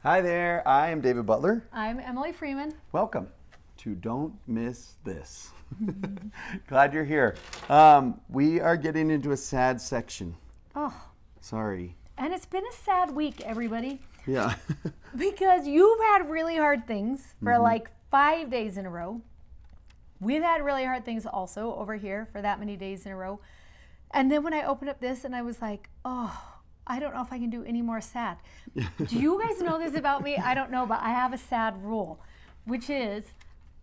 Hi there, I am David Butler. I'm Emily Freeman. Welcome to Don't Miss This. Glad you're here. We are getting into a sad section. Oh, Sorry. and it's been a sad week, everybody, Yeah. because you've had really hard things for like 5 days in a row. We've had really hard things also over here for that many days in a row. And then when I opened up this and I was like, oh, I don't know if I can do any more sad. Do you guys know this about me? I don't know, but I have a sad rule, which is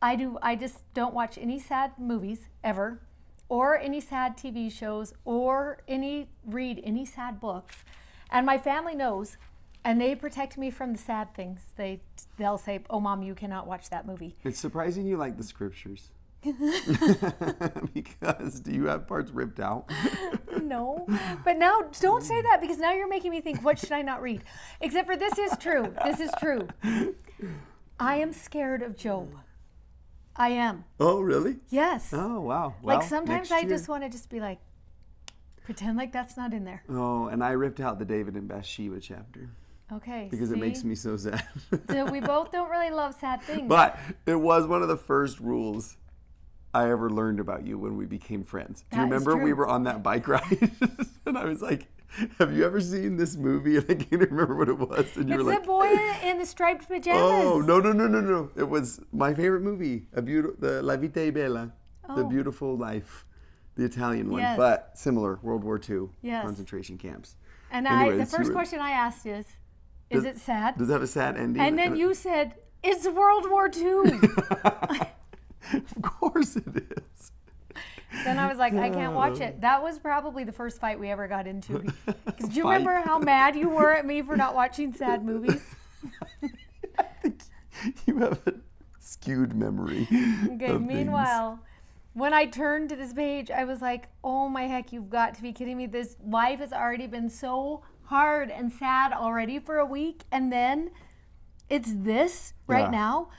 I just don't watch any sad movies ever, or any sad TV shows, or read any sad books. And my family knows, and they protect me from the sad things. They'll say, "Oh, Mom, you cannot watch that movie." It's surprising you like the scriptures. Because do you have parts ripped out? No, but now don't say that, because now you're making me think, what should I not read? Except for this is true. This is true. I am scared of Job. I am. Oh, really? Yes. Oh, wow. Well, Like sometimes I next just year. want to just be like, pretend like that's not in there. Oh, and I ripped out the David and Bathsheba chapter Okay. because it makes see? me so sad. So we both don't really love sad things. But it was one of the first rules I ever learned about you when we became friends. Do you That is remember we true. were on that bike ride? And I was like, have you ever seen this movie? And I can't remember what it was. And you It's were the like, boy in the striped pajamas. oh, no. It was my favorite movie, the La Vita è Bella, The Oh. Beautiful Life, the Italian one, Yes. but similar, World War II, Yes. concentration camps. And Anyways, the you first were- question I asked is it sad? Does it have a sad ending? And then you said, it's World War II. Of course it is. Then I was like, I can't watch it. That was probably the first fight we ever got into. 'Cause do you Fight? remember how mad you were at me for not watching sad movies? I think you have a skewed memory. Okay, of meanwhile, when I turned to this page, I was like, oh my heck, you've got to be kidding me. This life has already been so hard and sad already for a week. And then it's this right Yeah. now.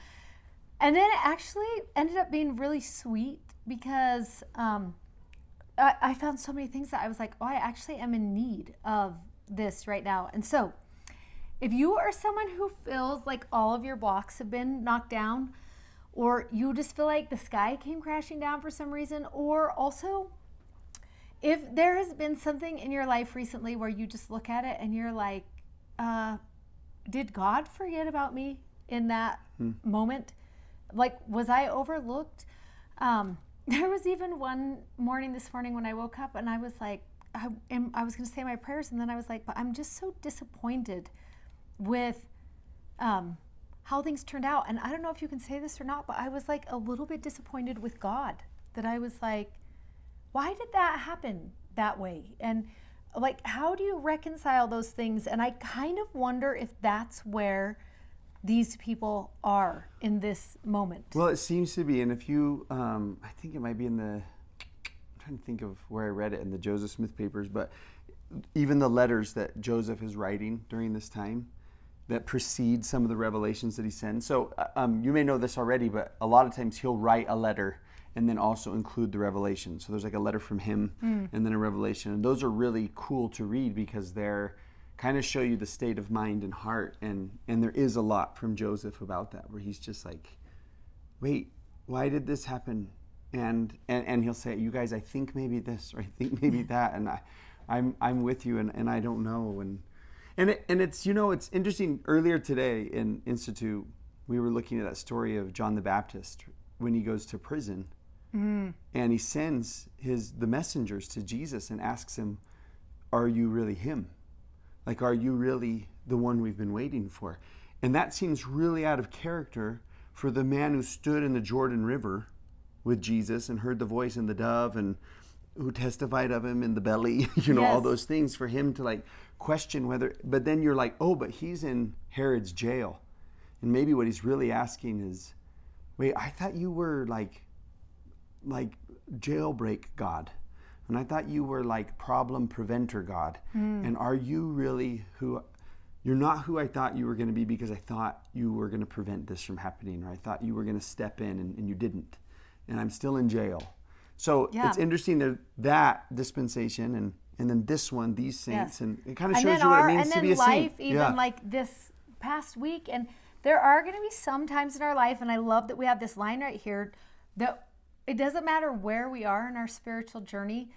And then it actually ended up being really sweet because I found so many things that I was like, oh, I actually am in need of this right now. And so if you are someone who feels like all of your blocks have been knocked down, or you just feel like the sky came crashing down for some reason, or also if there has been something in your life recently where you just look at it and you're like, did God forget about me in that moment? Like, was I overlooked? There was even one morning this morning when I woke up and I was like, I was going to say my prayers, and then I was like, but I'm just so disappointed with how things turned out. And I don't know if you can say this or not, but I was like a little bit disappointed with God, that I was like, why did that happen that way? And like, how do you reconcile those things? And I kind of wonder if that's where these people are in this moment. Well, it seems to be, and if you, I think it might be I'm trying to think of where I read it in the Joseph Smith papers, but even the letters that Joseph is writing during this time that precede some of the revelations that he sends. So you may know this already, but a lot of times he'll write a letter and then also include the revelation. So there's like a letter from him and then a revelation. And those are really cool to read because they're kind of show you the state of mind and heart. And there is a lot from Joseph about that, where he's just like, wait, why did this happen? And he'll say, you guys, I think maybe this, or I think maybe that. And I'm with you, and I don't know. And it's, it's interesting. Earlier today in Institute, we were looking at that story of John the Baptist when he goes to prison. And he sends the messengers to Jesus and asks him, are you really him? Like, are you really the one we've been waiting for? And that seems really out of character for the man who stood in the Jordan River with Jesus and heard the voice in the dove and who testified of him in the belly, all Yes. those things, for him to like question whether, but then you're like, oh, but he's in Herod's jail. And maybe what he's really asking is, wait, I thought you were like jailbreak God. And I thought you were like problem preventer God. And are you really you're not who I thought you were going to be, because I thought you were going to prevent this from happening, or I thought you were going to step in and you didn't. And I'm still in jail. So Yeah. it's interesting that dispensation and then this one, these saints, Yes. and it kind of shows you what it means to be a saint. And then life, even like this past week. And there are going to be some times in our life, and I love that we have this line right here, that it doesn't matter where we are in our spiritual journey.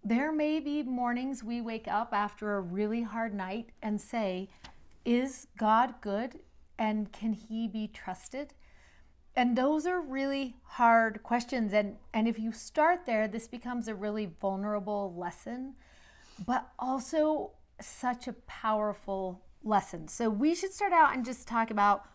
There may be mornings we wake up after a really hard night and say, is God good and can he be trusted? And those are really hard questions. And if you start there, this becomes a really vulnerable lesson, but also such a powerful lesson. So we should start out and just talk about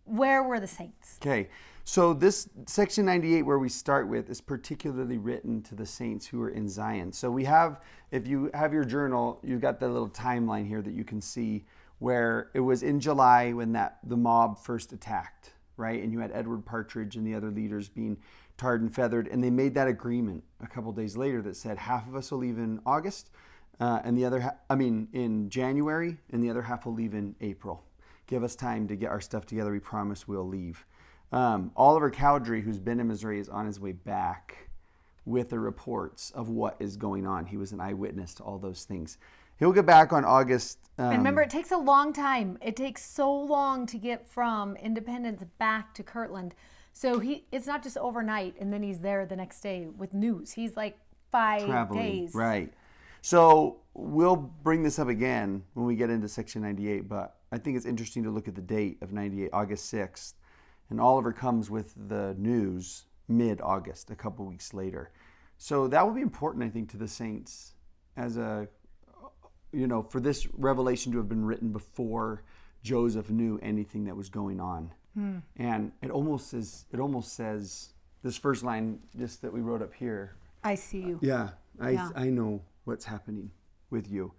where were the saints. Okay. So this section 98 where we start with is particularly written to the saints who are in Zion. So we have, if you have your journal, you've got the little timeline here that you can see where it was in July when the mob first attacked, right? And you had Edward Partridge and the other leaders being tarred and feathered. And they made that agreement a couple days later that said half of us will leave in August and the other, in January, and the other half will leave in April. Give us time to get our stuff together. We promise we'll leave. Oliver Cowdery, who's been in Missouri, is on his way back with the reports of what is going on. He was an eyewitness to all those things. He'll get back on August. And remember, it takes a long time. It takes so long to get from Independence back to Kirtland. So it's not just overnight and then he's there the next day with news. He's like 5 days. Right. So we'll bring this up again when we get into section 98, but I think it's interesting to look at the date of 98, August 6th. And Oliver comes with the news mid-August, a couple weeks later. So that will be important, I think, to the saints as for this revelation to have been written before Joseph knew anything that was going on. And it almost says this first line just that we wrote up here. I see you. Yeah, I know what's happening with you.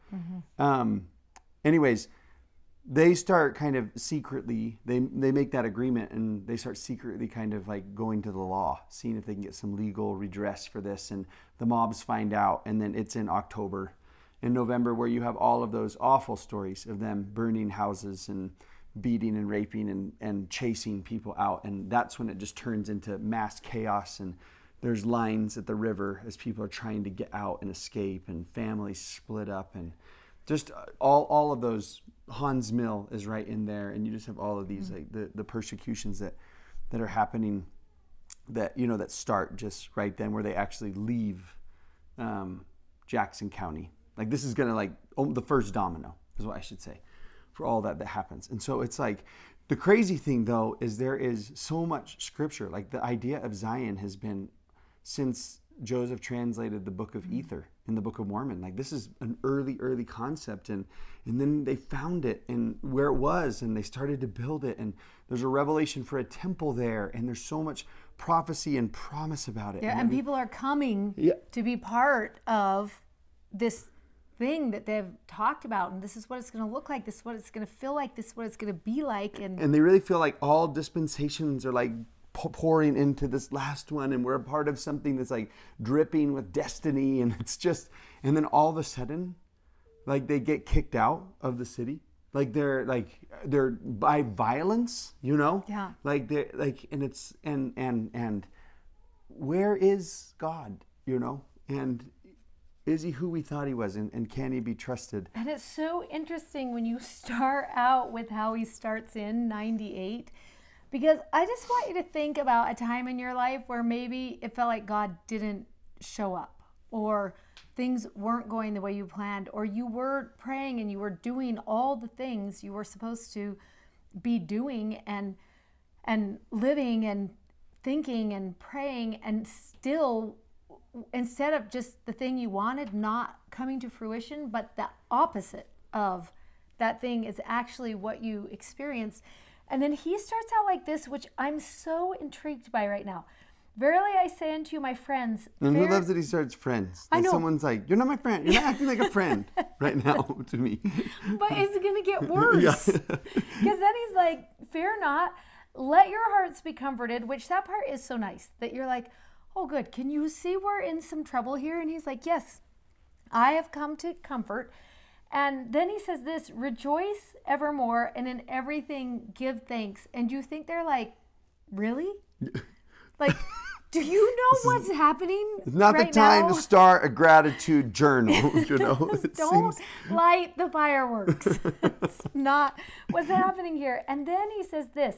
Anyways, they start kind of secretly, they make that agreement and they start secretly kind of like going to the law, seeing if they can get some legal redress for this. And the mobs find out, and then it's in October and November where you have all of those awful stories of them burning houses and beating and raping and chasing people out. And that's when it just turns into mass chaos, and there's lines at the river as people are trying to get out and escape, and families split up, and just all of those. Hans Mill is right in there, and you just have all of these like the persecutions that are happening that that start just right then where they actually leave Jackson County. Like this is gonna the first domino is what I should say for all that happens. And so it's like the crazy thing though is there is so much scripture. Like the idea of Zion has been since Joseph translated the book of Ether in the Book of Mormon. Like this is an early concept, and then they found it and where it was, and they started to build it, and there's a revelation for a temple there, and there's so much prophecy and promise about it. Yeah, and people are coming to be part of this thing that they've talked about, and this is what it's going to look like, this is what it's going to feel like, this is what it's going to be like, and they really feel like all dispensations are like pouring into this last one, and we're a part of something that's like dripping with destiny, and it's just, and then all of a sudden, like they get kicked out of the city, like they're by violence, yeah, like they're like, and it's and where is God, and is he who we thought he was, and can he be trusted? And it's so interesting when you start out with how he starts in 98. Because I just want you to think about a time in your life where maybe it felt like God didn't show up, or things weren't going the way you planned, or you were praying and you were doing all the things you were supposed to be doing and living and thinking and praying, and still, instead of just the thing you wanted not coming to fruition, but the opposite of that thing is actually what you experienced. And then he starts out like this, which I'm so intrigued by right now. Verily I say unto you, my friends. And who loves that he starts friends? I know. Someone's like, you're not my friend. You're not acting like a friend right now to me. But it's going to get worse. Because then he's like, fear not, let your hearts be comforted, which that part is so nice. That you're like, oh good, can you see we're in some trouble here? And he's like, yes, I have come to comfort. And then he says this, rejoice evermore, and in everything give thanks. And you think they're like, really? Like, Do you know what's happening? It's not right the time now? to start a gratitude journal, you know. Don't light the fireworks. It's not what's happening here. And then he says this,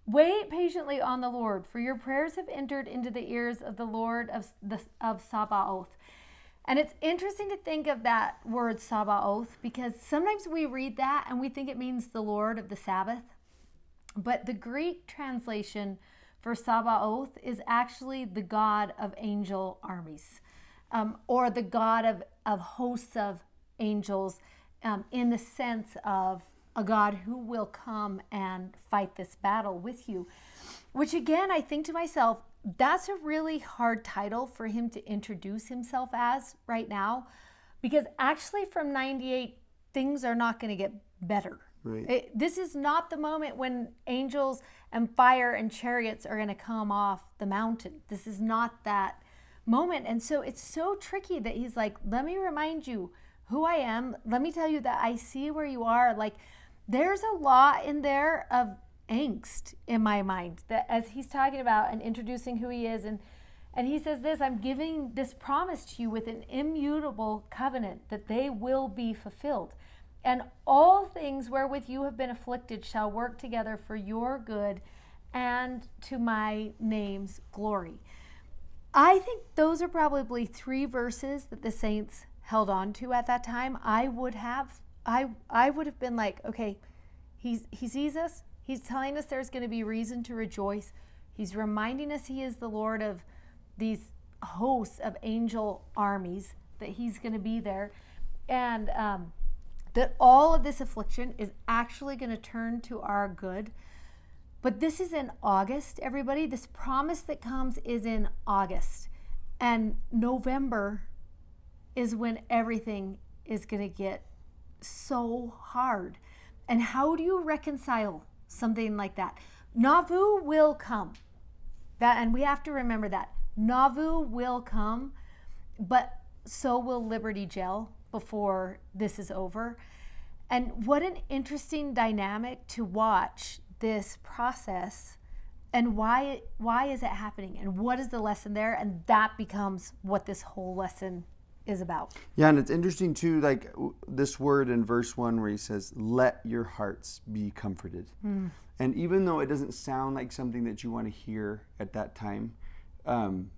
wait patiently on the Lord, for your prayers have entered into the ears of the Lord of Sabaoth. And it's interesting to think of that word Sabaoth, because sometimes we read that and we think it means the Lord of the Sabbath. But the Greek translation for Sabaoth is actually the God of angel armies, or the God of hosts of angels, in the sense of a God who will come and fight this battle with you. Which again, I think to myself, that's a really hard title for him to introduce himself as right now, because actually from 98, things are not going to get better. Right. This is not the moment when angels and fire and chariots are going to come off the mountain. This is not that moment. And so it's so tricky that he's like, let me remind you who I am. Let me tell you that I see where you are. Like, there's a lot in there of angst in my mind, that as he's talking about and introducing who he is. And he says this, I'm giving this promise to you with an immutable covenant that they will be fulfilled. And all things wherewith you have been afflicted shall work together for your good and to my name's glory. I think those are probably 3 verses that the saints held on to at that time. I would have been like, okay, he sees us. He's telling us there's going to be reason to rejoice. He's reminding us he is the Lord of these hosts of angel armies, that he's going to be there. And that all of this affliction is actually going to turn to our good. But this is in August, everybody. This promise that comes is in August. And November is when everything is going to get so hard. And how do you reconcile something like that? Nauvoo will come. And we have to remember that. Nauvoo will come, but so will Liberty Jail before this is over. And what an interesting dynamic to watch this process, and why is it happening, and what is the lesson there? And that becomes what this whole lesson is about. Yeah, and it's interesting too, like this word in verse 1 where he says, let your hearts be comforted. And even though it doesn't sound like something that you want to hear at that time,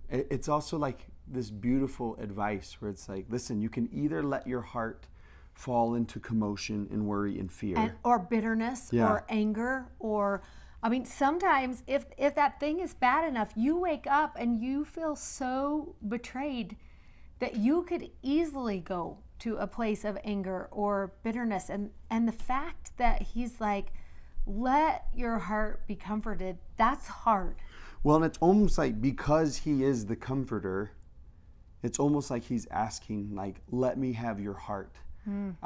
it's also like this beautiful advice where it's like, listen, you can either let your heart fall into commotion and worry and fear, or bitterness, or anger, or I mean, sometimes if that thing is bad enough, you wake up and you feel so betrayed that you could easily go to a place of anger or bitterness. And the fact that he's like, let your heart be comforted, that's hard. Well, and it's almost like, because he is the comforter, it's almost like he's asking, like, let me have your heart.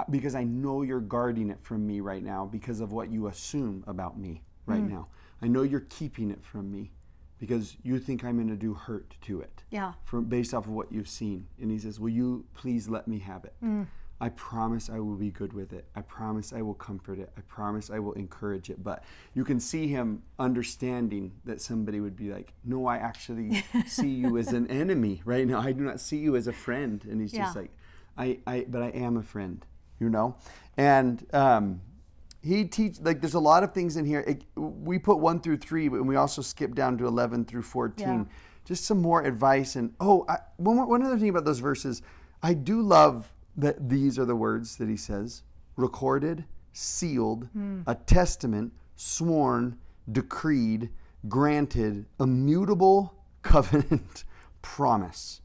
Because I know you're guarding it from me right now because of what you assume about me right now. I know you're keeping it from me because you think I'm going to do hurt to it. Yeah. Based off of what you've seen. And he says, will you please let me have it? I promise I will be good with it. I promise I will comfort it. I promise I will encourage it. But you can see him understanding that somebody would be like, no, I actually see you as an enemy right now. I do not see you as a friend. And he's just like, but I am a friend, you know? And he there's a lot of things in here. We put 1 through 3, but we also skip down to 11 through 14. Yeah. Just some more advice. And one other thing about those verses, I do love that these are the words that he says: recorded, sealed, a testament, sworn, decreed, granted, immutable covenant, promise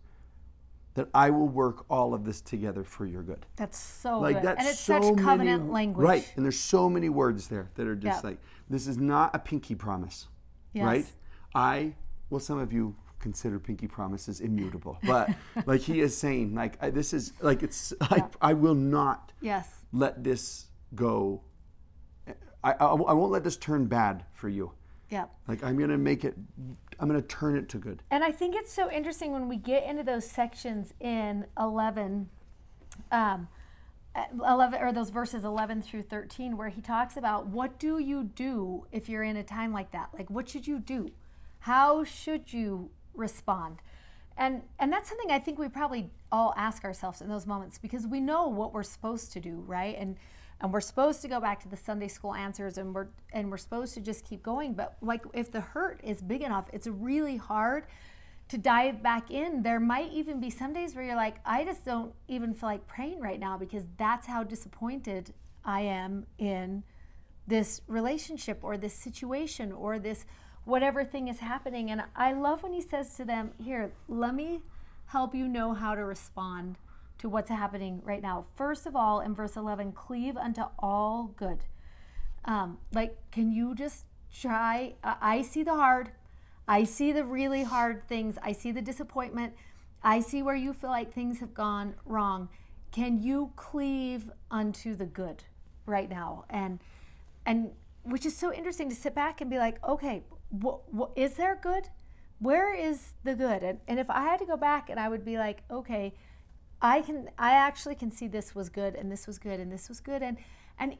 that I will work all of this together for your good. That's so good. And it's so such covenant language. Right. And there's so many words there that are just like, this is not a pinky promise. Yes. Right? Some of you consider pinky promises immutable, but like he is saying, like, this is like, I will not let this go. I won't let this turn bad for you. Yeah. Like, I'm going to turn it to good. And I think it's so interesting when we get into those sections in 11, or those verses 11 through 13, where he talks about, what do you do if you're in a time like that? Like, what should you do? How should you respond? And that's something I think we probably all ask ourselves in those moments, because we know what we're supposed to do, right? And we're supposed to go back to the Sunday school answers, and we're supposed to just keep going. But like, if the hurt is big enough, it's really hard to dive back in. There might even be some days where you're like, I just don't even feel like praying right now, because that's how disappointed I am in this relationship or this situation or this whatever thing is happening. And I love when he says to them, here, let me help you know how to respond to what's happening right now. First of all, in verse 11, cleave unto all good. Like, can you just try? I see the hard. I see the really hard things. I see the disappointment. I see where you feel like things have gone wrong. Can you cleave unto the good right now? And which is so interesting to sit back and be like, okay, what is there good? Where is the good? And if I had to go back, and I would be like, okay, I actually can see this was good, and this was good, and this was good, and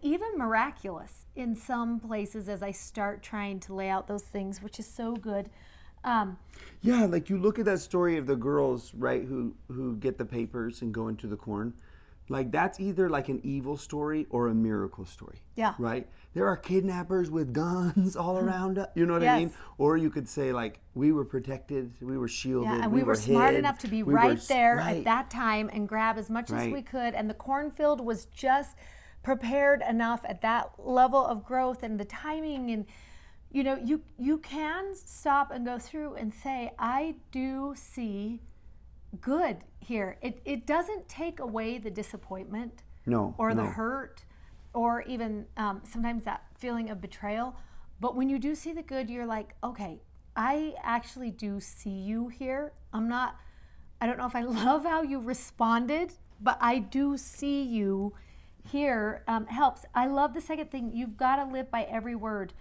even miraculous in some places as I start trying to lay out those things, which is so good. Yeah, like you look at that story of the girls, right, who get the papers and go into the corn. Like, that's either like an evil story or a miracle story. Yeah. Right? There are kidnappers with guns all around us. You know what I mean? Yes. Or you could say, like, we were protected, we were shielded, Yeah, and we were smart hid, enough to be we right were there right. at that time and grab as much as Right. we could. And the cornfield was just prepared enough at that level of growth and the timing. And, you know, you can stop and go through and say, I do see good here. It doesn't take away the disappointment or the hurt, or even sometimes that feeling of betrayal. But when you do see the good, you're like, okay, I actually do see you here. I don't know if I love how you responded, but I do see you here. Helps. I love the second thing. You've got to live by every word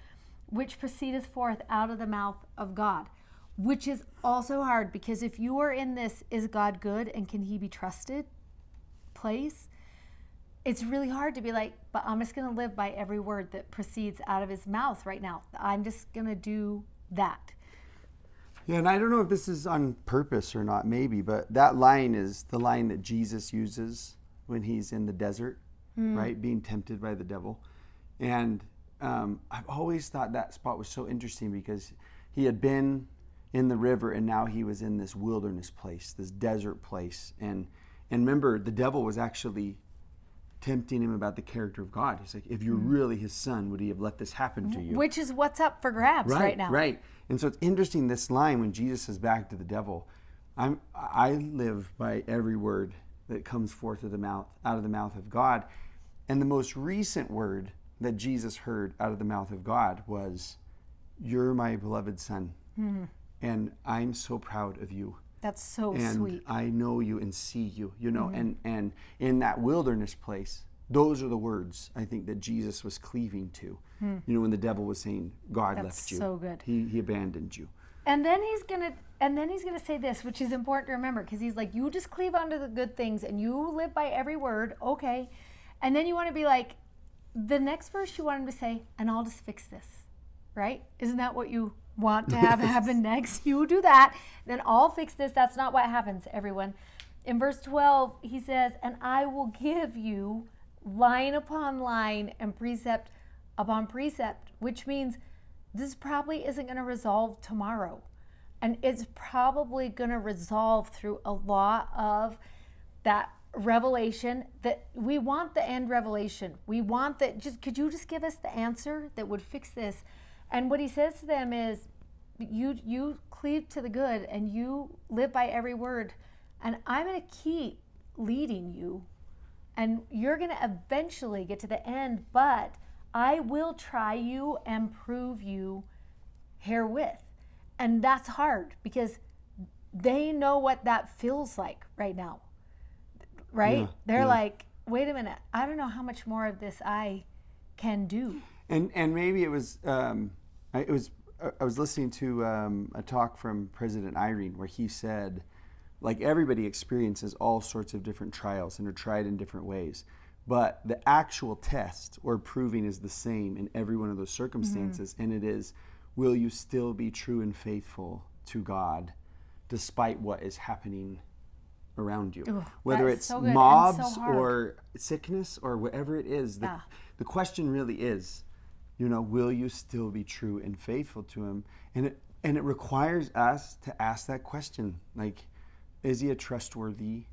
which proceedeth forth out of the mouth of God, which is also hard, because if you are in this, is God good and can he be trusted place, it's really hard to be like, but I'm just going to live by every word that proceeds out of his mouth right now. I'm just going to do that. Yeah, and I don't know if this is on purpose or not, maybe, but that line is the line that Jesus uses when he's in the desert, right, being tempted by the devil. And I've always thought that spot was so interesting, because he had been in the river and now he was in this wilderness place, this desert place. And remember, the devil was actually tempting him about the character of God. He's like, if you're really his son, would he have let this happen to you? Which is what's up for grabs right now. Right. And so it's interesting, this line when Jesus says back to the devil, I live by every word that comes forth of the mouth, out of the mouth of God. And the most recent word that Jesus heard out of the mouth of God was, you're my beloved son. And I'm so proud of you. That's so and sweet. I know you and see you, you know, and in that wilderness place, those are the words I think that Jesus was cleaving to. You know, when the devil was saying, God left you. So good. He abandoned you. And then he's gonna say this, which is important to remember, because he's like, you just cleave unto the good things and you live by every word, okay. And then you want to be like, the next verse you want him to say, and I'll just fix this, right? Isn't that what you want to have happen next? You do that, then I'll fix this. That's not what happens, everyone. In verse 12, he says, and I will give you line upon line and precept upon precept, which means this probably isn't going to resolve tomorrow. And it's probably going to resolve through a lot of that revelation, that we want the end revelation. We want that. Could you just give us the answer that would fix this? And what he says to them is, you cleave to the good and you live by every word, and I'm going to keep leading you, and you're going to eventually get to the end, but I will try you and prove you herewith. And that's hard, because they know what that feels like right now, right? Yeah, They're like, wait a minute, I don't know how much more of this I can do. And maybe it was I was listening to a talk from President Irene, where he said, like, everybody experiences all sorts of different trials and are tried in different ways, but the actual test or proving is the same in every one of those circumstances. And it is, will you still be true and faithful to God despite what is happening around you. Ooh, Whether that's it's so good and mobs so hard. or sickness or whatever it is, the question really is, will you still be true and faithful to him? And it requires us to ask that question, like, is he a trustworthy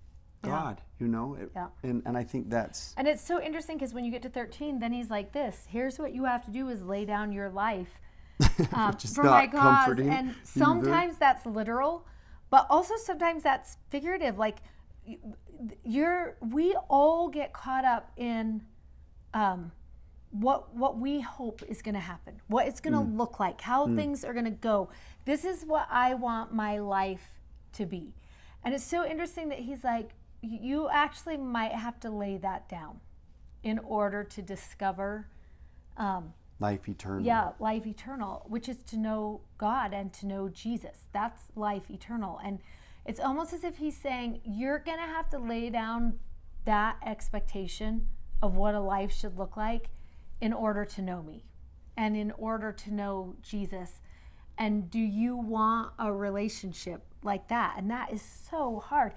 God? And I think that's... And it's so interesting because when you get to 13, then he's like this. Here's what you have to do is lay down your life for my cause. And sometimes that's literal, but also sometimes that's figurative. Like we all get caught up in what we hope is going to happen, what it's going to look like, how things are going to go. This is what I want my life to be. And it's so interesting that he's like, you actually might have to lay that down in order to discover life eternal. Yeah, life eternal, which is to know God and to know Jesus. That's life eternal. And it's almost as if he's saying, you're going to have to lay down that expectation of what a life should look like in order to know me and in order to know Jesus. And do you want a relationship like that? And that is so hard.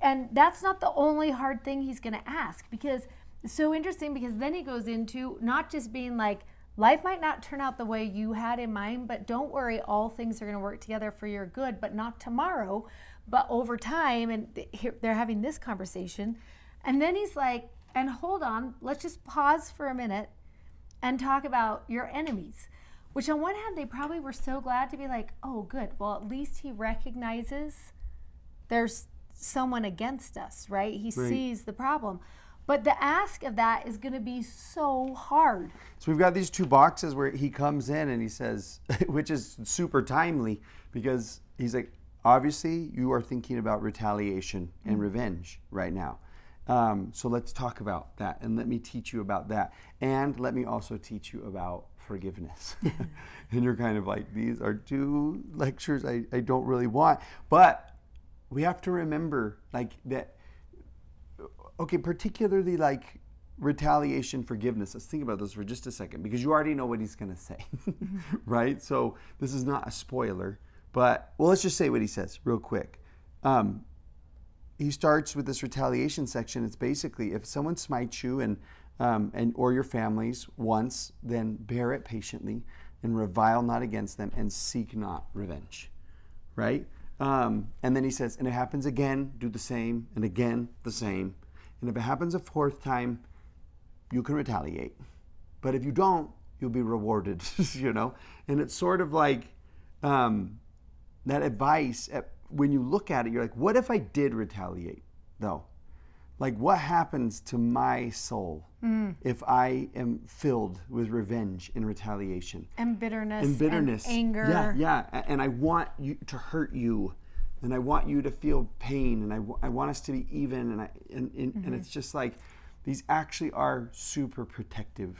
And that's not the only hard thing he's going to ask, because it's so interesting, because then he goes into not just being like, life might not turn out the way you had in mind, but don't worry, all things are going to work together for your good, but not tomorrow, but over time. And they're having this conversation. And then he's like, and hold on, let's just pause for a minute and talk about your enemies. Which on one hand, they probably were so glad to be like, oh, good. Well, at least he recognizes there's someone against us, right? He sees the problem. But the ask of that is going to be so hard. So we've got these two boxes where he comes in and he says, which is super timely, because he's like, obviously you are thinking about retaliation and revenge right now. So let's talk about that, and let me teach you about that. And let me also teach you about forgiveness. And you're kind of like, these are two lectures I don't really want. But we have to remember, like, that, okay, particularly like retaliation, forgiveness. Let's think about this for just a second, because you already know what he's going to say, right? So this is not a spoiler, but, well, let's just say what he says real quick. He starts with this retaliation section. It's basically, if someone smites you and or your families once, then bear it patiently and revile not against them and seek not revenge, right? And then he says, and it happens again, do the same, and again the same. And if it happens a fourth time, you can retaliate. But if you don't, you'll be rewarded, And it's sort of like that advice. When you look at it, you're like, what if I did retaliate, though? Like, what happens to my soul if I am filled with revenge and retaliation? And bitterness. And anger. Yeah. And I want you to hurt you. And I want you to feel pain. And I want us to be even. And it's just like, these actually are super protective,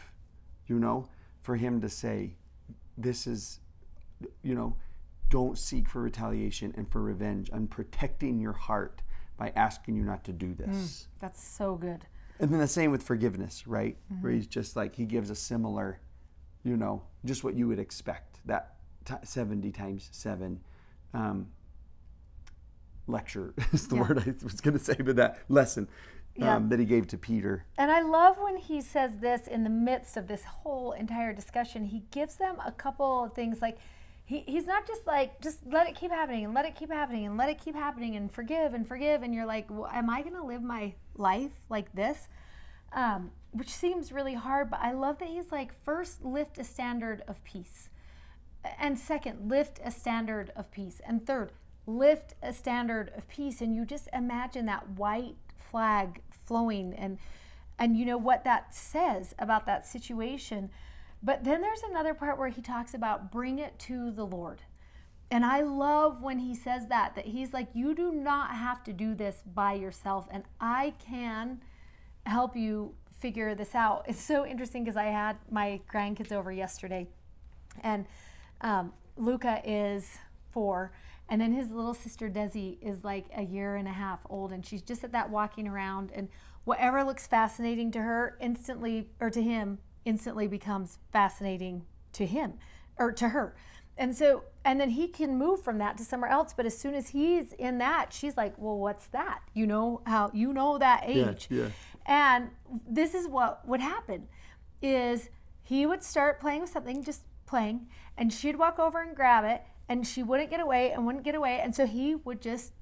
for him to say, this is, don't seek for retaliation and for revenge. I'm protecting your heart by asking you not to do this. That's so good. And then the same with forgiveness, right? Where he's just like, he gives a similar, just what you would expect. That 70 times 7 lecture is the word I was going to say, but that lesson that he gave to Peter. And I love when he says this in the midst of this whole entire discussion. He gives them a couple of things, like, He's not just like, just let it keep happening and let it keep happening and let it keep happening and forgive. And you're like, well, am I going to live my life like this? Which seems really hard, but I love that he's like, first, lift a standard of peace. And second, lift a standard of peace. And third, lift a standard of peace. And you just imagine that white flag flowing and you know what that says about that situation. But then there's another part where he talks about bring it to the Lord. And I love when he says that he's like, you do not have to do this by yourself, and I can help you figure this out. It's so interesting because I had my grandkids over yesterday, and Luca is 4, and then his little sister Desi is like a year and a half old, and she's just at that walking around, and whatever looks fascinating to her instantly, or to him, instantly becomes fascinating to him or to her. and then he can move from that to somewhere else. But as soon as he's in that, she's like, well, what's that? You know that age. Yeah. And this is what would happen is he would start playing with something, just playing, and she'd walk over and grab it, and she wouldn't get away. And so he would just,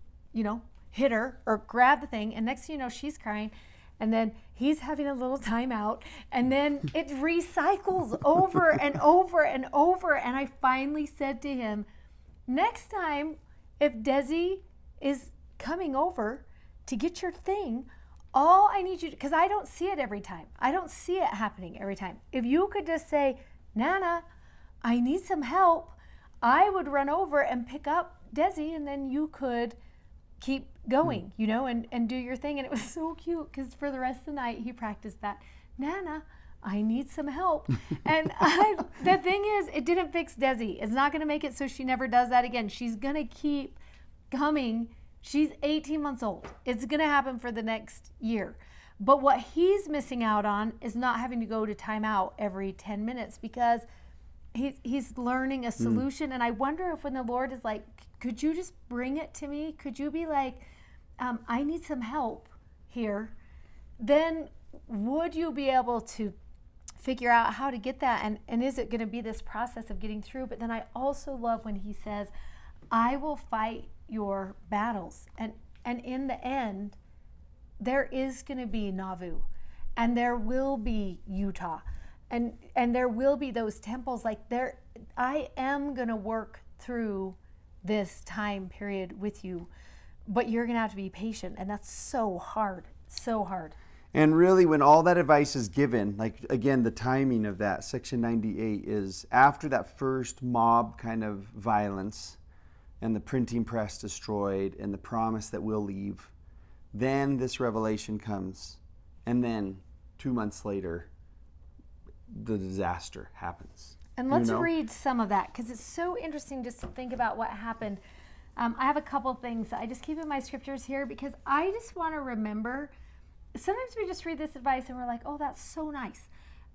hit her or grab the thing. And next thing you know, she's crying. And then he's having a little timeout, and then it recycles over and over and over. And I finally said to him, next time, if Desi is coming over to get your thing, all I need you to, because I don't see it every time. I don't see it happening every time. If you could just say, Nana, I need some help, I would run over and pick up Desi, and then you could keep going, and do your thing. And it was so cute because for the rest of the night he practiced that. Nana, I need some help. And the thing is, it didn't fix Desi. It's not going to make it so she never does that again. She's going to keep coming. She's 18 months old. It's going to happen for the next year. But what he's missing out on is not having to go to timeout every 10 minutes because he's learning a solution. And I wonder if when the Lord is like, could you just bring it to me? Could you be like, I need some help here? Then would you be able to figure out how to get that? And is it going to be this process of getting through? But then I also love when he says, I will fight your battles. And in the end, there is going to be Nauvoo, and there will be Utah, and there will be those temples. Like I am going to work through this time period with you, but you're going to have to be patient. And that's so hard. And really, when all that advice is given, like again, the timing of that, section 98 is after that first mob kind of violence and the printing press destroyed and the promise that we'll leave, then this revelation comes. And then 2 months later, the disaster happens. And let's read some of that because it's so interesting just to think about what happened. I have a couple things that I just keep in my scriptures here because I just want to remember. Sometimes we just read this advice and we're like, oh, that's so nice.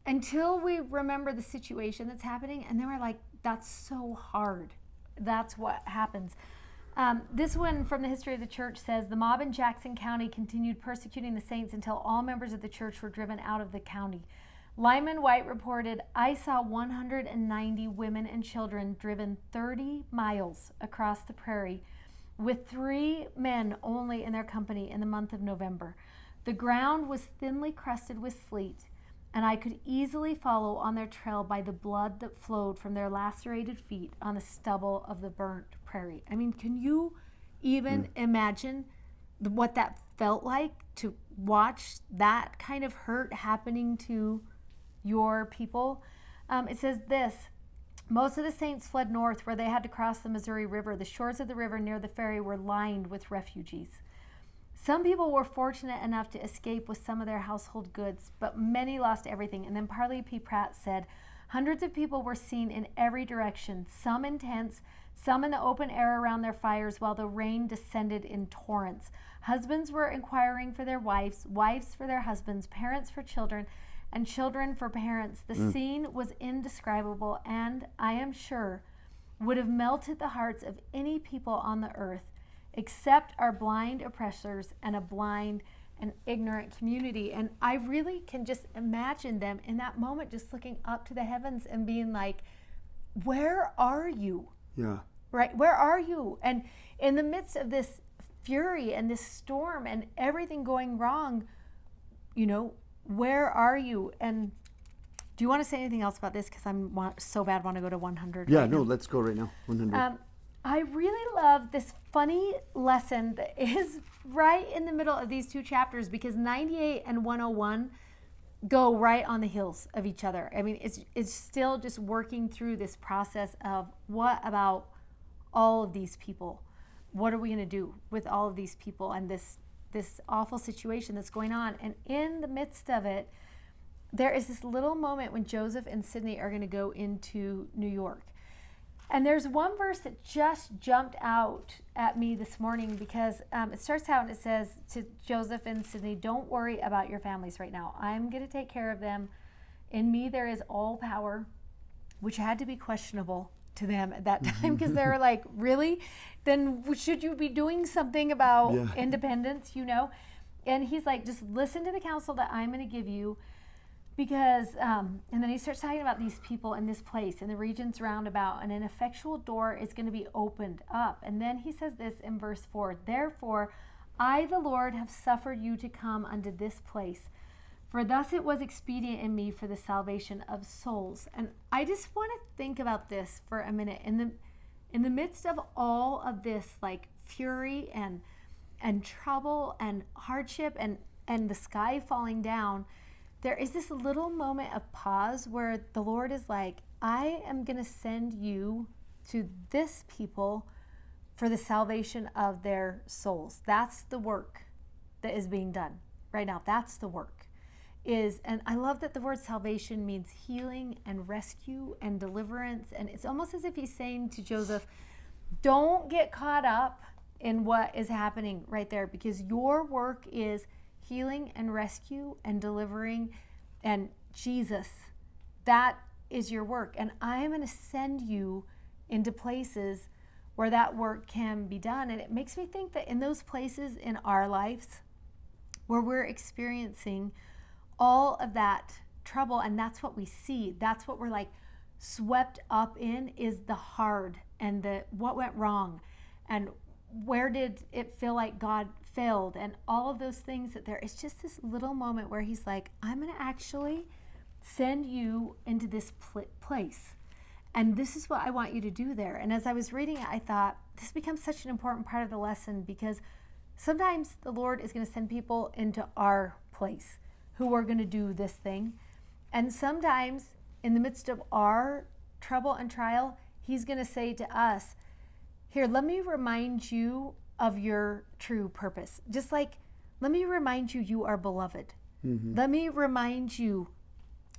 Until we remember the situation that's happening, and then we're like, that's so hard. That's what happens. This one from the history of the church says, the mob in Jackson County continued persecuting the saints until all members of the church were driven out of the county. Lyman White reported, I saw 190 women and children driven 30 miles across the prairie with 3 men only in their company in the month of November. The ground was thinly crusted with sleet, and I could easily follow on their trail by the blood that flowed from their lacerated feet on the stubble of the burnt prairie. I mean, can you even imagine what that felt like to watch that kind of hurt happening to your people? It says this, most of the saints fled north where they had to cross the Missouri River. The shores of the river near the ferry were lined with refugees. Some people were fortunate enough to escape with some of their household goods, but many lost everything. And then Parley P. Pratt said, hundreds of people were seen in every direction, some in tents, some in the open air around their fires while the rain descended in torrents. Husbands were inquiring for their wives, wives for their husbands, parents for children, and children for parents. The scene was indescribable and, I am sure, would have melted the hearts of any people on the earth except our blind oppressors and a blind and ignorant community. And I really can just imagine them in that moment just looking up to the heavens and being like, where are you? Yeah. Right? Where are you? And in the midst of this fury and this storm and everything going wrong, where are you? And do you want to say anything else about this? Because I so bad want to go to 100. Yeah, no, let's go right now. 100. I really love this funny lesson that is right in the middle of these 2 chapters because 98 and 101 go right on the heels of each other. I mean, it's still just working through this process of what about all of these people? What are we going to do with all of these people and this awful situation that's going on? And in the midst of it, there is this little moment when Joseph and Sydney are going to go into New York. And there's one verse that just jumped out at me this morning because it starts out and it says to Joseph and Sydney, don't worry about your families right now. I'm going to take care of them. In me there is all power, which had to be questionable to them at that time because they were like, really? Then should you be doing something about independence, you know? And he's like, just listen to the counsel that I'm going to give you. Because, and then he starts talking about these people in this place, in the regions round about, and an effectual door is going to be opened up. And then he says this in verse 4, therefore, I, the Lord, have suffered you to come unto this place, for thus it was expedient in me for the salvation of souls. And I just want to think about this for a minute. In the midst of all of this, like, fury and trouble and hardship and the sky falling down, there is this little moment of pause where the Lord is like, I am going to send you to this people for the salvation of their souls. That's the work that is being done right now. That's the work. And I love that the word salvation means healing and rescue and deliverance. And it's almost as if he's saying to Joseph, don't get caught up in what is happening right there, because your work is healing and rescue and delivering, and Jesus, that is your work. And I am going to send you into places where that work can be done. And it makes me think that in those places in our lives where we're experiencing all of that trouble, and that's what we see, that's what we're like swept up in, is the hard and the what went wrong and where did it feel like God failed and all of those things. That there is just this little moment where he's like, I'm going to actually send you into this place, and this is what I want you to do there. And as I was reading it, I thought this becomes such an important part of the lesson, because sometimes the Lord is going to send people into our place who are going to do this thing, and sometimes in the midst of our trouble and trial, he's going to say to us, here, let me remind you of your true purpose. Just like, let me remind you, you are beloved. Mm-hmm. Let me remind you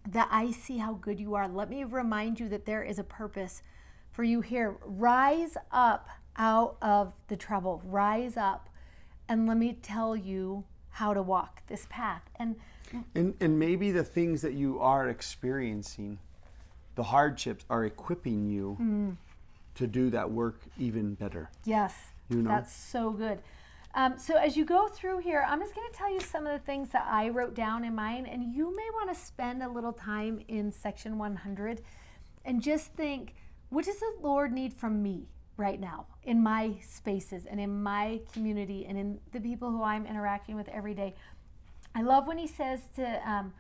that I see how good you are. Let me remind you that there is a purpose for you here. Rise up out of the trouble. Rise up, and let me tell you how to walk this path. And maybe the things that you are experiencing, the hardships, are equipping you to do that work even better. Yes, you know? That's so good. So as you go through here, I'm just going to tell you some of the things that I wrote down in mine, and you may want to spend a little time in section 100 and just think, what does the Lord need from me right now in my spaces and in my community and in the people who I'm interacting with every day? I love when he says to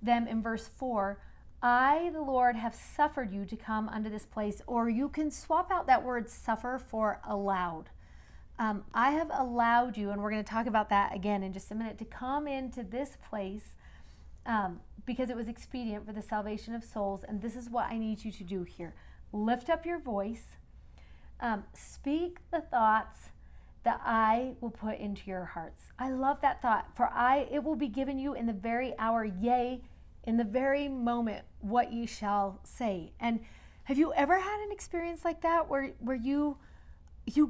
them in verse 4, I, the Lord, have suffered you to come unto this place. Or you can swap out that word suffer for allowed. I have allowed you, and we're going to talk about that again in just a minute, to come into this place because it was expedient for the salvation of souls. And this is what I need you to do here. Lift up your voice. Speak the thoughts that I will put into your hearts. I love that thought. For it will be given you in the very hour, yea, in the very moment, what ye shall say. And have you ever had an experience like that where you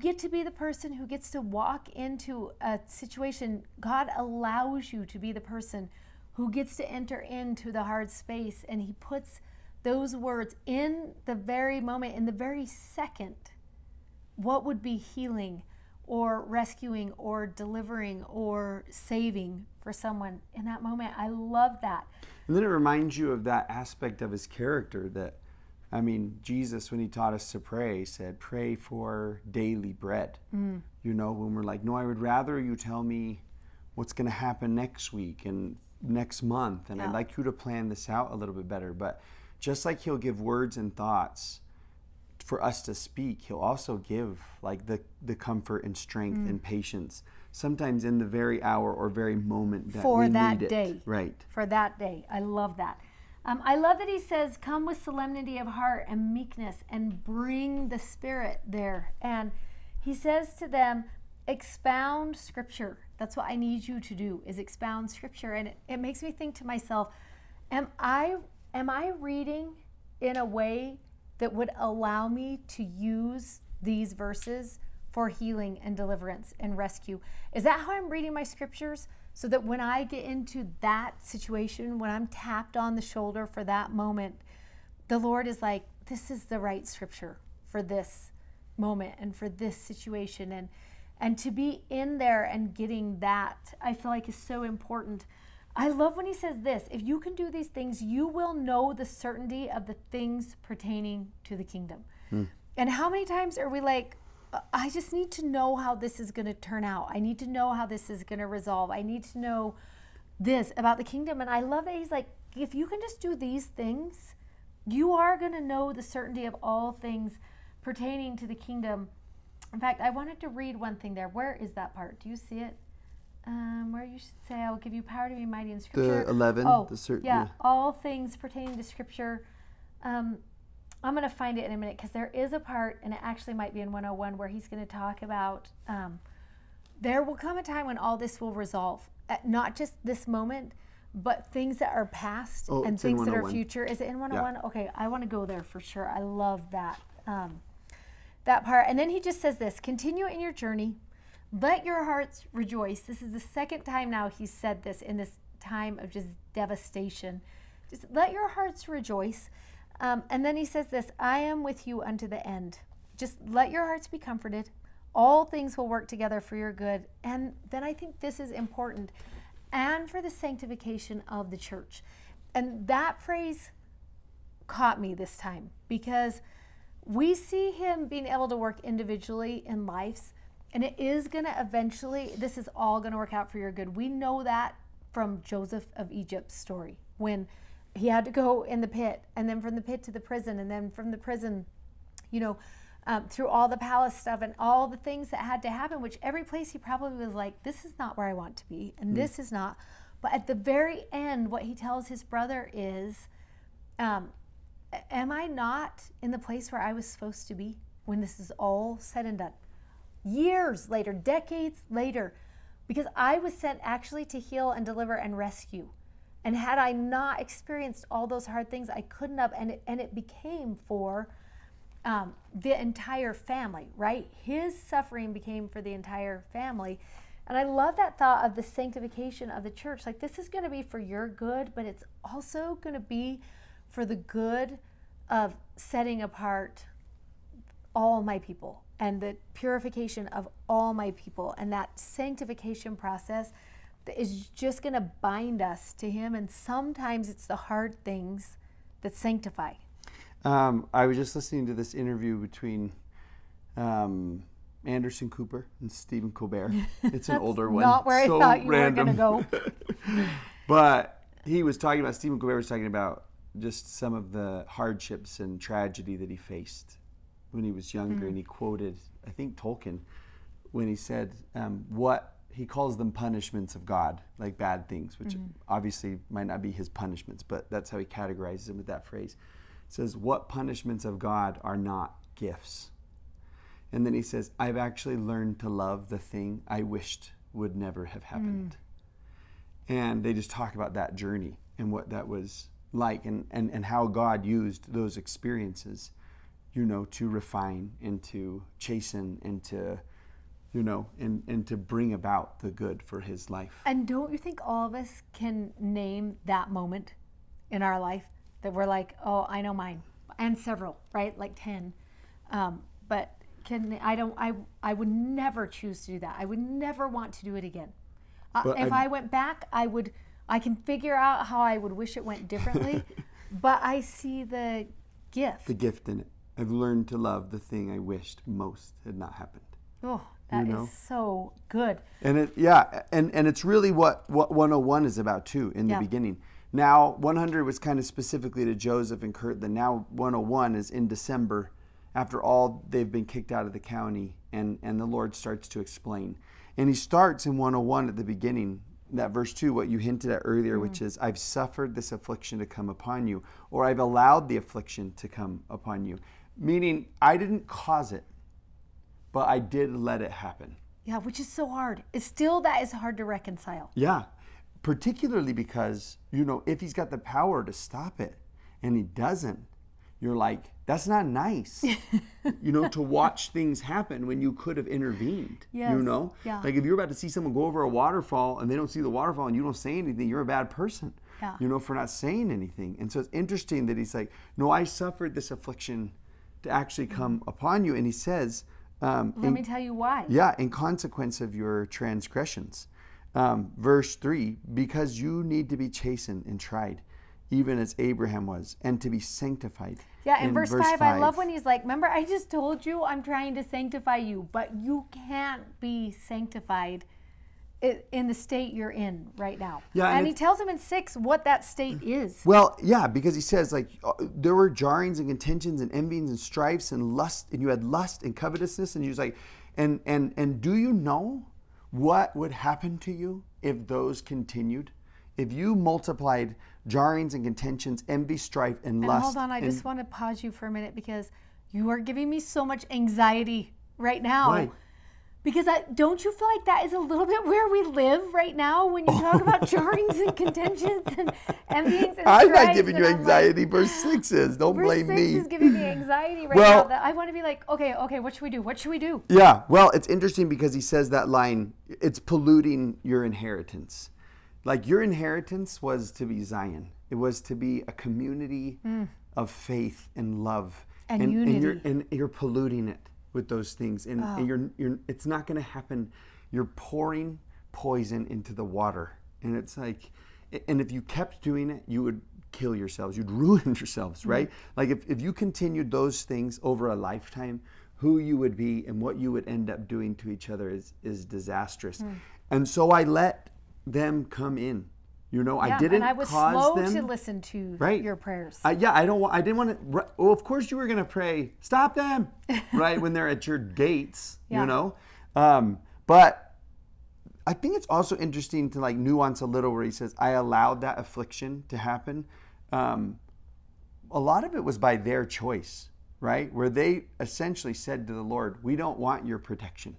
get to be the person who gets to walk into a situation? God allows you to be the person who gets to enter into the hard space, and he puts those words in the very moment, in the very second, what would be healing or rescuing or delivering or saving for someone in that moment. I love that. And then it reminds you of that aspect of his character that, I mean, Jesus, when he taught us to pray, said, pray for daily bread. You know, when we're like, no, I would rather you tell me what's going to happen next week and next month. And I'd like you to plan this out a little bit better. But just like he'll give words and thoughts for us to speak, he'll also give like the comfort and strength and patience, sometimes in the very hour or very moment that for we that need day. It. Right. For that day. I love that. I love that he says, come with solemnity of heart and meekness and bring the Spirit there. And he says to them, expound Scripture. That's what I need you to do, is expound Scripture. And it makes me think to myself, am I reading in a way that would allow me to use these verses for healing and deliverance and rescue? Is that how I'm reading my scriptures? So that when I get into that situation, when I'm tapped on the shoulder for that moment, the Lord is like, this is the right scripture for this moment and for this situation, and to be in there and getting that, I feel like is so important. I love when he says this: if you can do these things, you will know the certainty of the things pertaining to the kingdom. And how many times are we like, I just need to know how this is going to turn out. I need to know how this is going to resolve. I need to know this about the kingdom. And I love that he's like, if you can just do these things, you are going to know the certainty of all things pertaining to the kingdom. In fact, I wanted to read one thing there. Where is that part? Do you see it? Where you should say, I will give you power to be mighty in Scripture. The 11. Oh, the certain, yeah, all things pertaining to Scripture. I'm going to find it in a minute, because there is a part, and it actually might be in 101, where he's going to talk about there will come a time when all this will resolve. Not just this moment, but things that are past and things that are future. Is it in 101? Yeah. Okay, I want to go there for sure. I love that that part. And then he just says this: continue in your journey. Let your hearts rejoice. This is the second time now he's said this in this time of just devastation. Just let your hearts rejoice. And then he says this: I am with you unto the end. Just let your hearts be comforted. All things will work together for your good. And then I think this is important, and for the sanctification of the church. And that phrase caught me this time, because we see him being able to work individually in lives, and it is going to eventually, this is all going to work out for your good. We know that from Joseph of Egypt's story, when he had to go in the pit, and then from the pit to the prison, and then from the prison, through all the palace stuff and all the things that had to happen, which every place he probably was like, this is not where I want to be, and this is not. But at the very end, what he tells his brother is, am I not in the place where I was supposed to be when this is all said and done? Years later, decades later, because I was sent actually to heal and deliver and rescue. And had I not experienced all those hard things, I couldn't have. And it became for the entire family, right? His suffering became for the entire family. And I love that thought of the sanctification of the church. Like, this is going to be for your good, but it's also going to be for the good of setting apart all my people and the purification of all my people. And that sanctification process that is just going to bind us to him. And sometimes it's the hard things that sanctify. I was just listening to this interview between Anderson Cooper and Stephen Colbert. It's an older one. Not where so I thought you random. were going to go. But he was talking about, Stephen Colbert was talking about just some of the hardships and tragedy that he faced when he was younger. And he quoted, I think, Tolkien, when he said, what he calls them punishments of God, like bad things, which obviously might not be his punishments, but that's how he categorizes them with that phrase. It says, what punishments of God are not gifts? And then he says, I've actually learned to love the thing I wished would never have happened. And they just talk about that journey and what that was like, and how God used those experiences, to refine and to chasten and to, and to bring about the good for his life. And don't you think all of us can name that moment in our life that we're like, oh, I know mine, and several, right? Like 10. But I would never choose to do that. I would never want to do it again. If I went back, I can figure out how I would wish it went differently, but I see the gift. The gift in it. I've learned to love the thing I wished most had not happened. Oh, that is so good. And it's really what 101 is about too in the beginning. Now 100 was kind of specifically to Joseph and Kurt. Then now 101 is in December, after all they've been kicked out of the county, and the Lord starts to explain. And he starts in 101 at the beginning, that verse 2, what you hinted at earlier, which is, I've suffered this affliction to come upon you, or I've allowed the affliction to come upon you. Meaning, I didn't cause it, but I did let it happen. Yeah, which is so hard. It's still, that is hard to reconcile. Yeah, particularly because, if he's got the power to stop it, and he doesn't, you're like, that's not nice, to watch things happen when you could have intervened, Yeah. Like if you're about to see someone go over a waterfall and they don't see the waterfall and you don't say anything, you're a bad person, for not saying anything. And so it's interesting that he's like, no, I suffered this affliction to actually come upon you. And he says, Let me tell you why. yeah, in consequence of your transgressions. Verse 3, because you need to be chastened and tried, even as Abraham was, and to be sanctified. Yeah, and verse 5, I love when he's like, remember, I just told you I'm trying to sanctify you, but you can't be sanctified in the state you're in right now. Yeah, and he tells him in 6 what that state is. Well, yeah, because he says, like, there were jarrings and contentions and envyings and strifes and lust, and you had lust and covetousness, and he was like, and do you know what would happen to you if those continued? If you multiplied jarrings and contentions, envy, strife, and lust. Hold on, I just want to pause you for a minute because you are giving me so much anxiety right now. Right. Because don't you feel like that is a little bit where we live right now when you talk about jarrings and contentions and envyings and I'm strifes, not giving you and I'm anxiety. Verse 6 is. Don't blame me. Verse 6 is giving me anxiety right Well, now. That I want to be like, okay, what should we do? What should we do? Yeah, well, it's interesting because he says that line, it's polluting your inheritance. Like your inheritance was to be Zion. It was to be a community of faith and love. And unity. And you're polluting it with those things. And you're it's not going to happen. You're pouring poison into the water. And it's like, and if you kept doing it, you would kill yourselves. You'd ruin yourselves, right? Like if you continued those things over a lifetime, who you would be and what you would end up doing to each other is disastrous. And so I let them come in. You know, I didn't and I was cause slow them to listen to your prayers. I didn't want to. Well, of course you were going to pray, stop them, right, when they're at your gates, you know. But I think it's also interesting to like nuance a little where he says, I allowed that affliction to happen. A lot of it was by their choice, right, where they essentially said to the Lord, we don't want your protection,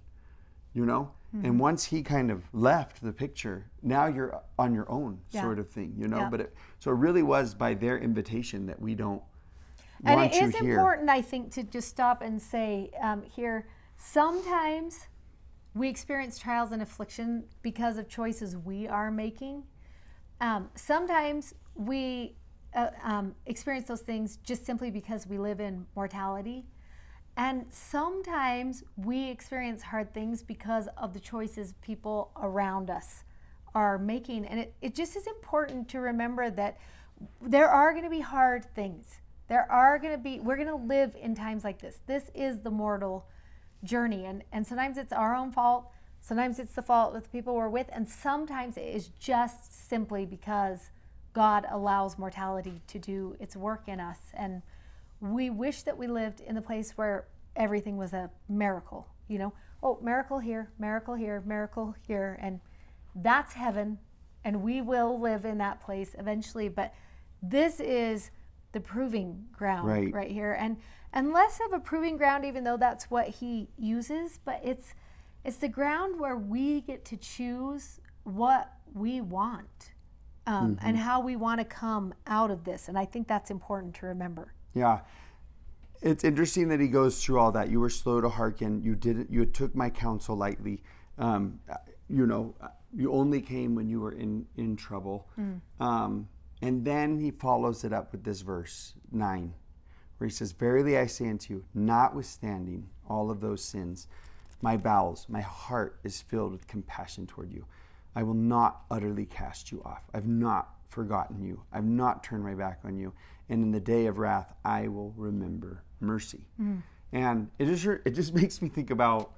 you know. And once he kind of left the picture, now you're on your own sort of thing, you know. But so it really was by their invitation that we don't and want you here. And it is important, I think, to just stop and say here, sometimes we experience trials and affliction because of choices we are making. Sometimes we experience those things just simply because we live in mortality. And sometimes we experience hard things because of the choices people around us are making. And it just is important to remember that there are going to be hard things. We're going to live in times like this. This is the mortal journey. And sometimes it's our own fault. Sometimes it's the fault of the people we're with. And sometimes it is just simply because God allows mortality to do its work in us. And we wish that we lived in the place where everything was a miracle, you know. Oh, miracle here, miracle here, miracle here. And that's heaven. And we will live in that place eventually. But this is the proving ground right here. And less of a proving ground, even though that's what he uses. But it's the ground where we get to choose what we want and how we want to come out of this. And I think that's important to remember. Yeah. It's interesting that he goes through all that. You were slow to hearken. You took my counsel lightly. You know, you only came when you were in trouble. And then he follows it up with this verse 9, where he says, verily I say unto you, notwithstanding all of those sins, my bowels, my heart is filled with compassion toward you. I will not utterly cast you off. I've not forgotten you. I've not turned my back on you. And in the day of wrath, I will remember mercy. And it just makes me think about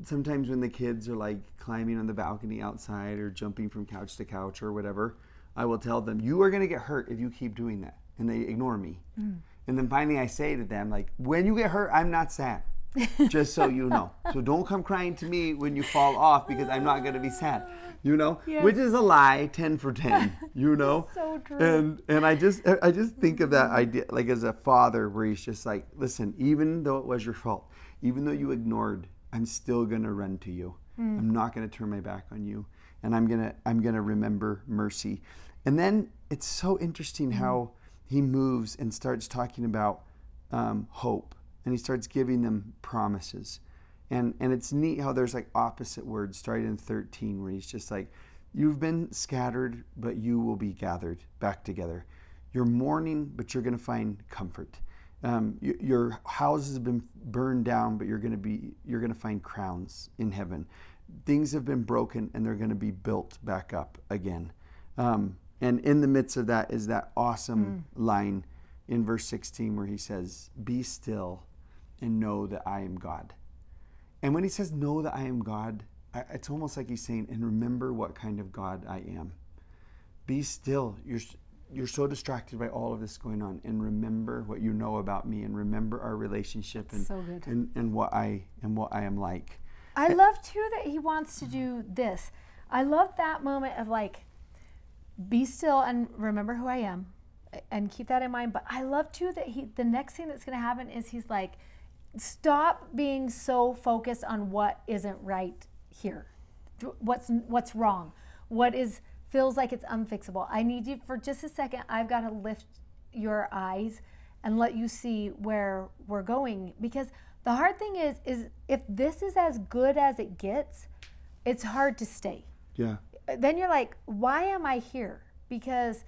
sometimes when the kids are like climbing on the balcony outside or jumping from couch to couch or whatever, I will tell them, you are going to get hurt if you keep doing that. And they ignore me. And then finally I say to them, like, when you get hurt, I'm not sad. Just so you know. So don't come crying to me when you fall off because I'm not going to be sad. You know, which is a lie, 10 for 10, you know? So true. And I just think of that idea, like as a father, where he's just like, listen, even though it was your fault, even though you ignored, I'm still going to run to you. I'm not going to turn my back on you. And I'm going to remember mercy. And then it's so interesting how he moves and starts talking about hope. And he starts giving them promises. And it's neat how there's like opposite words starting in 13 where he's just like, you've been scattered, but you will be gathered back together. You're mourning, but you're going to find comfort. Your houses have been burned down, but you're going to find crowns in heaven. Things have been broken, and they're going to be built back up again. And in the midst of that is that awesome line in verse 16 where he says, "Be still and know that I am God." And when he says, "Know that I am God," it's almost like he's saying, "And remember what kind of God I am." Be still. You're so distracted by all of this going on, and remember what you know about me, and remember our relationship, and so good. and what I am like. I love too that he wants to do this. I love that moment of like, be still and remember who I am, and keep that in mind. But I love too that the next thing that's going to happen is he's like, stop being so focused on what isn't right here, what's wrong, what feels like it's unfixable. I need you for just a second. I've got to lift your eyes and let you see where we're going, because the hard thing is if this is as good as it gets, it's hard to stay. Yeah. Then you're like, why am I here? Because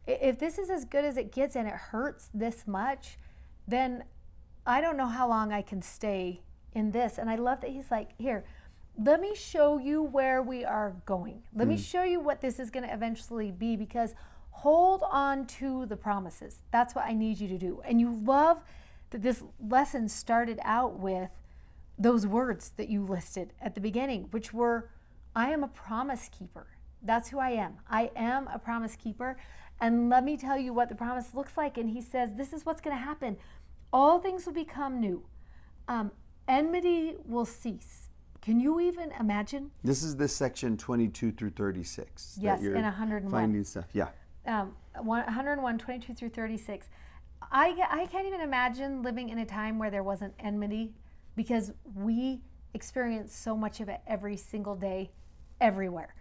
if this is as good as it gets and it hurts this much, then I don't know how long I can stay in this. And I love that he's like, here, let me show you where we are going. Let me show you what this is going to eventually be, because hold on to the promises. That's what I need you to do. And you love that this lesson started out with those words that you listed at the beginning, which were, I am a promise keeper. That's who I am. I am a promise keeper. And let me tell you what the promise looks like. And he says, this is what's going to happen. All things will become new. Enmity will cease. Can you even imagine? This is this section 22 through 36. Yes, in 101. Finding stuff, yeah. 101, 22 through 36. I can't even imagine living in a time where there wasn't enmity, because we experience so much of it every single day, everywhere.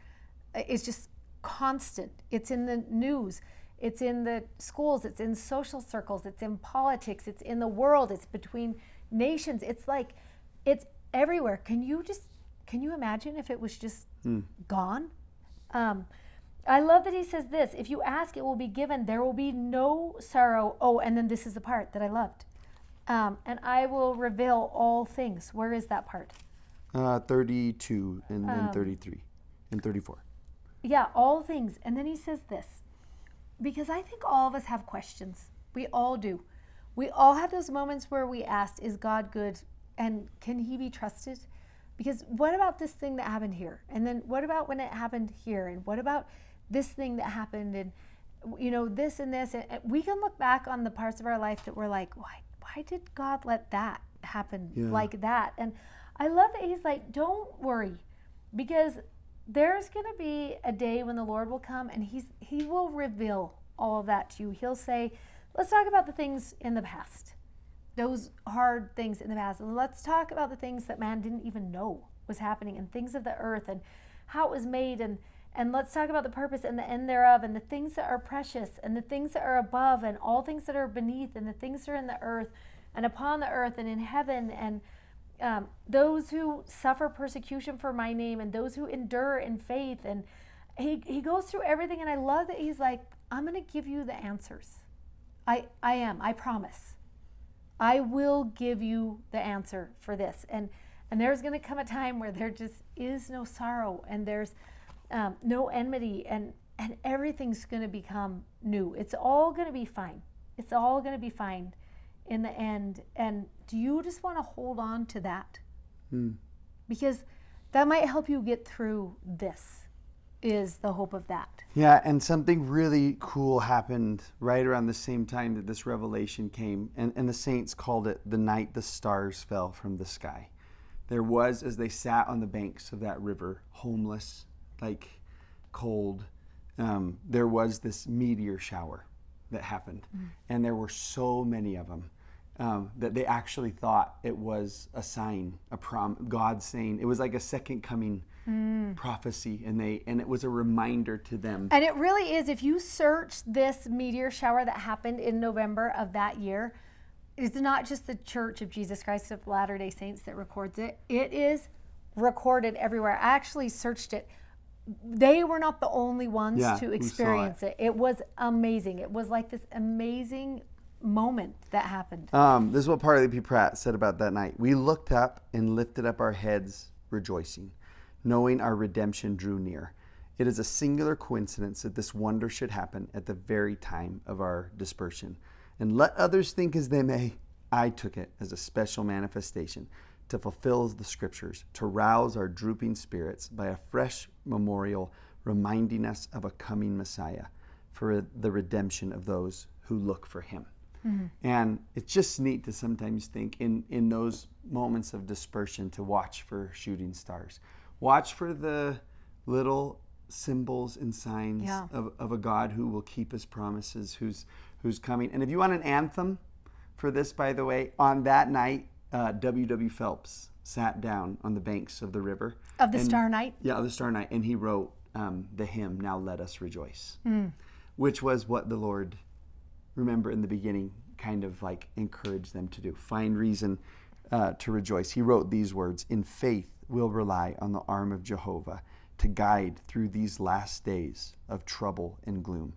It's just constant. It's in the news. It's in the schools. It's in social circles. It's in politics. It's in the world. It's between nations. It's like, it's everywhere. Can you imagine if it was just gone? I love that he says this, if you ask, it will be given. There will be no sorrow. Oh, and then this is the part that I loved. And I will reveal all things. Where is that part? 32 and then 33 and 34. Yeah, all things. And then he says this, because I think all of us have questions. We all do. We all have those moments where we ask, is God good? And can he be trusted? Because what about this thing that happened here? And then what about when it happened here? And what about this thing that happened? And, this and this. And we can look back on the parts of our life that we're like, why did God let that happen like that? And I love that he's like, don't worry, because there's going to be a day when the Lord will come and he will reveal all of that to you. He'll say, let's talk about the things in the past, those hard things in the past. And let's talk about the things that man didn't even know was happening, and things of the earth and how it was made. And let's talk about the purpose and the end thereof, and the things that are precious and the things that are above, and all things that are beneath, and the things that are in the earth and upon the earth and in heaven, and those who suffer persecution for my name, and those who endure in faith. And he goes through everything. And I love that he's like, I'm going to give you the answers. I promise. I will give you the answer for this. And there's going to come a time where there just is no sorrow, and there's no enmity, and everything's going to become new. It's all going to be fine. It's all going to be fine in the end. And do you just want to hold on to that? Because that might help you get through this, is the hope of that. Yeah, and something really cool happened right around the same time that this revelation came, and the saints called it the night the stars fell from the sky. There was, as they sat on the banks of that river, homeless, like cold, there was this meteor shower that happened. And there were so many of them that they actually thought it was a sign, God saying, it was like a second coming prophecy, and it was a reminder to them. And it really is. If you search this meteor shower that happened in November of that year, it's not just the Church of Jesus Christ of Latter-day Saints that records it. It is recorded everywhere. I actually searched it. They were not the only ones to experience it. It was amazing. It was like this amazing moment that happened. This is what Parley P. Pratt said about that night. We looked up and lifted up our heads, rejoicing, knowing our redemption drew near. It is a singular coincidence that this wonder should happen at the very time of our dispersion. And let others think as they may, I took it as a special manifestation to fulfill the scriptures, to rouse our drooping spirits by a fresh memorial reminding us of a coming Messiah for the redemption of those who look for him. Mm-hmm. And it's just neat to sometimes think in those moments of dispersion to watch for shooting stars. Watch for the little symbols and signs of a God who will keep his promises, who's coming. And if you want an anthem for this, by the way, on that night, W. Phelps sat down on the banks of the river. Of the Star Night? Yeah, of the Star Night. And he wrote the hymn, Now Let Us Rejoice, which was what the Lord, remember in the beginning, kind of like encouraged them to do. Find reason to rejoice. He wrote these words, in faith we'll rely on the arm of Jehovah to guide through these last days of trouble and gloom.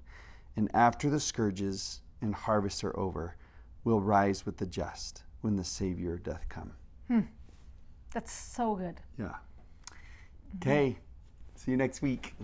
And after the scourges and harvests are over, we'll rise with the just when the Savior doth come. That's so good. Yeah. Okay. See you next week.